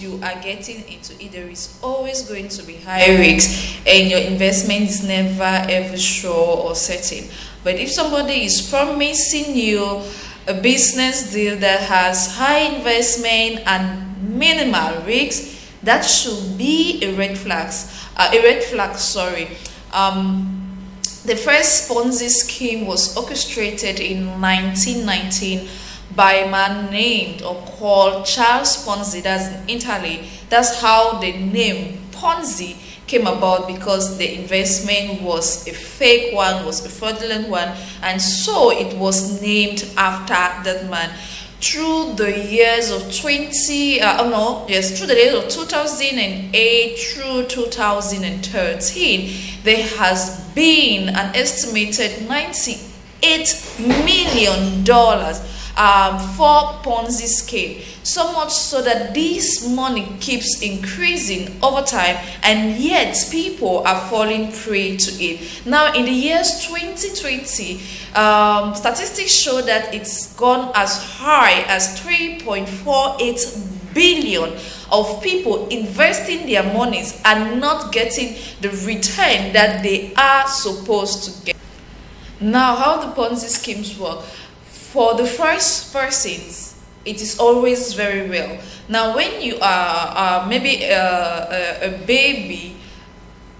you are getting into it, there is always going to be high risks, and your investment is never ever sure or certain. But if somebody is promising you a business deal that has high investment and minimal risks, that should be a red flag. The first Ponzi scheme was orchestrated in 1919 by a man named or called Charles Ponzi. That's in Italy. That's how the name Ponzi came about, because the investment was a fake one, was a fraudulent one, and so it was named after that man. Through the years of 2008 through 2013, there has been an estimated $98 million for Ponzi scheme. So much so that this money keeps increasing over time, and yet people are falling prey to it. Now, in the years 2020, statistics show that it's gone as high as 3.48 billion of people investing their monies and not getting the return that they are supposed to get. Now, how the Ponzi schemes work? For the first persons, it is always very well. Now, when you are maybe a baby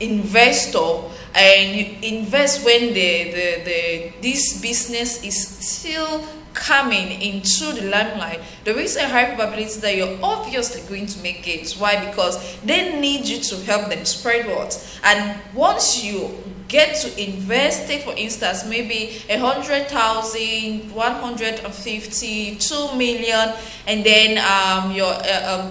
investor, and you invest when this business is still coming into the limelight, there is a high probability that you're obviously going to make gains. Why? Because they need you to help them spread what. And once you get to invest, take for instance maybe 100,000, 150, 2 million, and then your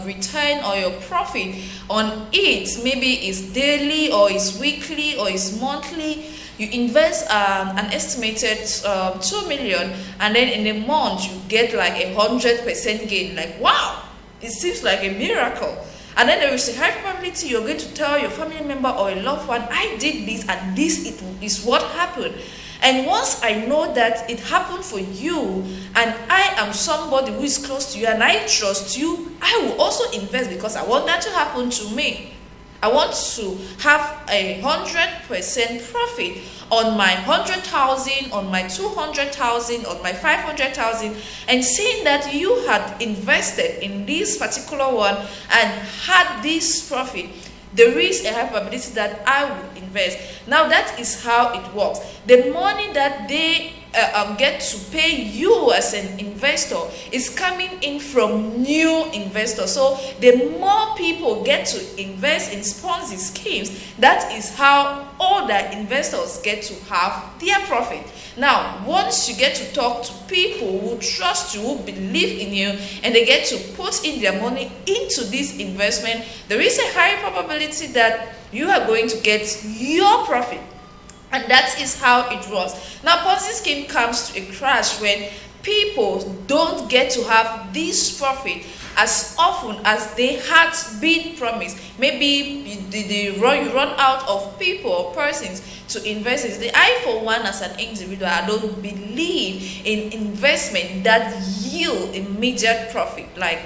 return or your profit on it maybe is daily or is weekly or is monthly. You invest an estimated 2 million, and then in a month you get like 100% gain. Like, wow, it seems like a miracle. And then there is a high probability you're going to tell your family member or a loved one, I did this and this is what happened. And once I know that it happened for you, and I am somebody who is close to you and I trust you, I will also invest, because I want that to happen to me. I want to have 100% profit on my 100,000, on my 200,000, on my 500,000, and seeing that you had invested in this particular one and had this profit, there is a high probability that I will invest. Now, that is how it works. The money that they get to pay you as an investor is coming in from new investors. So the more people get to invest in Ponzi schemes, that is how older investors get to have their profit. Now, once you get to talk to people who trust you, who believe in you, and they get to put in their money into this investment, there is a high probability that you are going to get your profit. And that is how it runs. Now, Ponzi scheme comes to a crash when people don't get to have this profit as often as they had been promised. Maybe you run out of people or persons to invest in. I, for one, as an individual, I don't believe in investment that yield immediate profit. Like,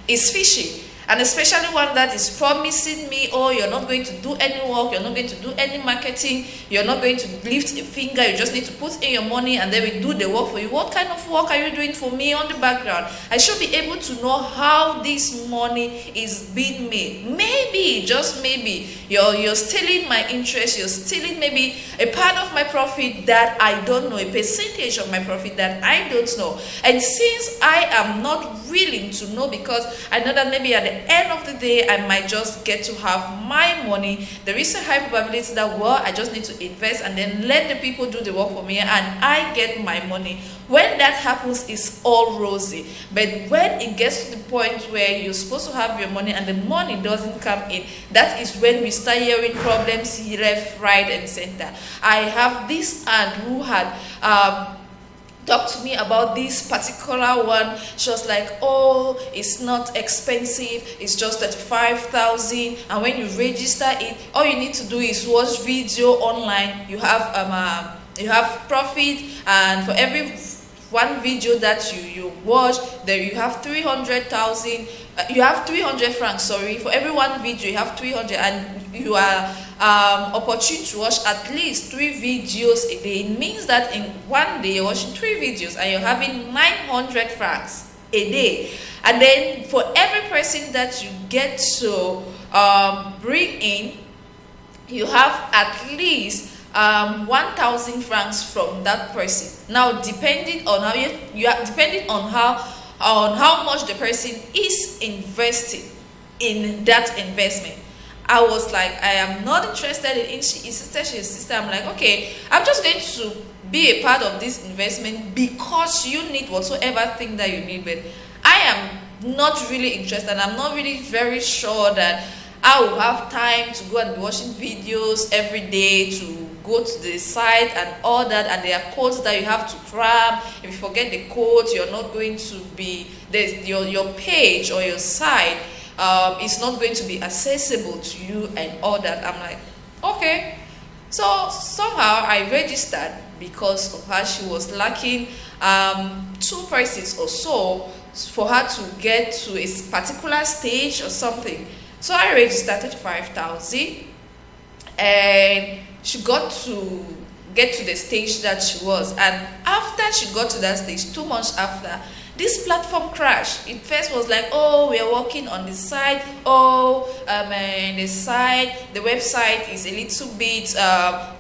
it's fishy. And especially one that is promising me, oh, you're not going to do any work, you're not going to do any marketing, you're not going to lift a finger, you just need to put in your money and then we do the work for you. What kind of work are you doing for me on the background? I should be able to know how this money is being made. Maybe, just maybe, you're stealing my interest, you're stealing maybe a part of my profit that I don't know, a percentage of my profit that I don't know. And since I am not willing to know, because I know that maybe at the end of the day I might just get to have my money, there is a high probability that, well, I just need to invest and then let the people do the work for me and I get my money. When that happens, it's all rosy. But when it gets to the point where you're supposed to have your money and the money doesn't come in, that is when we start hearing problems left, right, and center. I have this aunt who had talked to me about this particular one. She was like, oh, it's not expensive, it's just 35,000, and when you register it, all you need to do is watch video online. You have profit, and for every one video that you watch, there you have 300,000, you have 300 francs, sorry, for every one video you have 300, and you are opportune to watch at least 3 videos a day. It means that in one day you're watching 3 videos and you're having 900 francs a day. And then for every person that you get to bring in, you have at least 1,000 francs from that person. Now, depending on how depending on how much the person is investing in that investment. I was like, I am not interested in sister. I'm like, okay, I'm just going to be a part of this investment because you need whatsoever thing that you need, but I am not really interested, and I'm not really very sure that I will have time to go and be watching videos every day, to go to the site and all that, and there are codes that you have to cram. If you forget the codes, you're not going to be, your page or your site is not going to be accessible to you and all that. I'm like, okay. So somehow I registered because of her. She was lacking 2 persons or so for her to get to a particular stage or something. So I registered 5,000, and she got to get to the stage that she was. And after she got to that stage, 2 months after, this platform crashed. It first was like, oh, we are working on the site. Oh, and the website is a little bit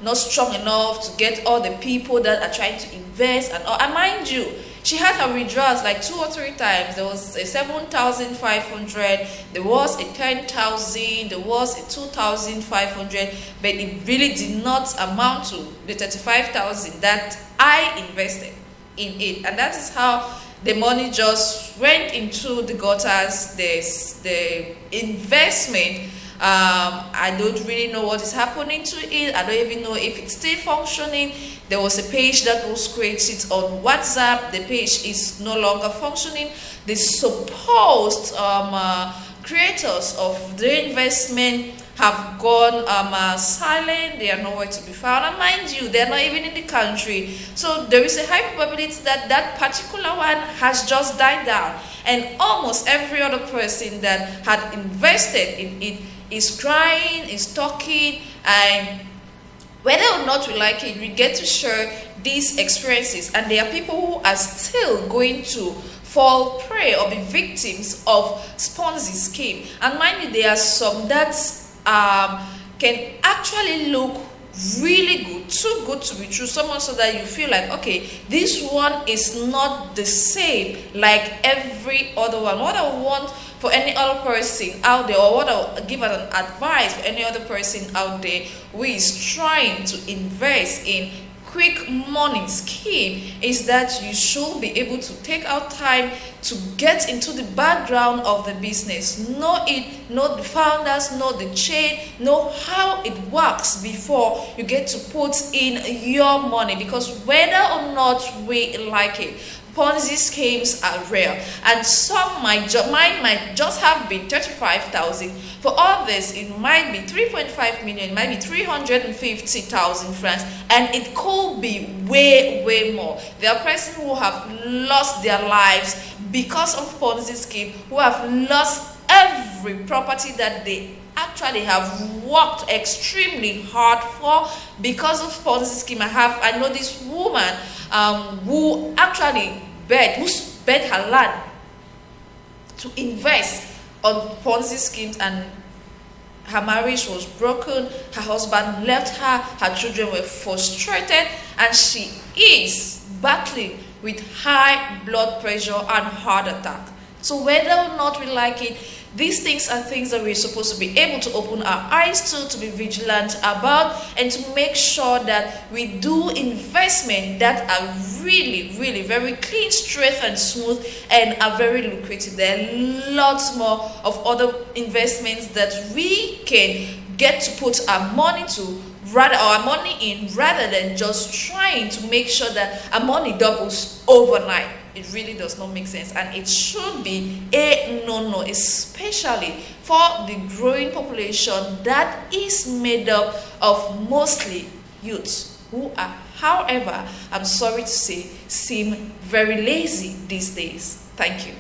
not strong enough to get all the people that are trying to invest and all. And mind you, she had her withdrawals like 2 or 3 times. There was a 7,500, there was a 10,000, there was a 2,500, but it really did not amount to the 35,000 that I invested in it. And that is how the money just went into the gutters. The investment, I don't really know what is happening to it. I don't even know if it's still functioning. There was a page that was created on WhatsApp. The page is no longer functioning. The supposed creators of the investment have gone silent. They are nowhere to be found. And mind you, they are not even in the country. So there is a high probability that that particular one has just died down. And almost every other person that had invested in it is crying, is talking, and whether or not we like it, we get to share these experiences. And there are people who are still going to fall prey or be victims of Ponzi scheme. And mind you, there are some that can actually look really good, too good to be true, so much so that you feel like, okay, this one is not the same like every other one. What I want for any other person out there, or what I'll give as an advice for any other person out there who is trying to invest in quick money scheme, is that you should be able to take out time to get into the background of the business, know it, know the founders, know the chain, know how it works before you get to put in your money. Because whether or not we like it, Ponzi schemes are rare, and some mine might just have been 35,000. For others, it might be 3.5 million, it might be 350,000 francs, and it could be way more. There are persons who have lost their lives because of Ponzi scheme, who have lost every property that they actually have worked extremely hard for because of Ponzi scheme. I know this woman who actually bet her land to invest on Ponzi schemes, and her marriage was broken, her husband left her, her children were frustrated, and she is battling with high blood pressure and heart attack. So whether or not we like it, these things are things that we're supposed to be able to open our eyes to be vigilant about, and to make sure that we do investment that are really very clean, straight and smooth, and are very lucrative. There are lots more of other investments that we can get to put our money in, rather than just trying to make sure that our money doubles overnight. It really does not make sense, and it should be a no-no, especially for the growing population that is made up of mostly youths who are However, I'm sorry to say, seem very lazy these days. Thank you.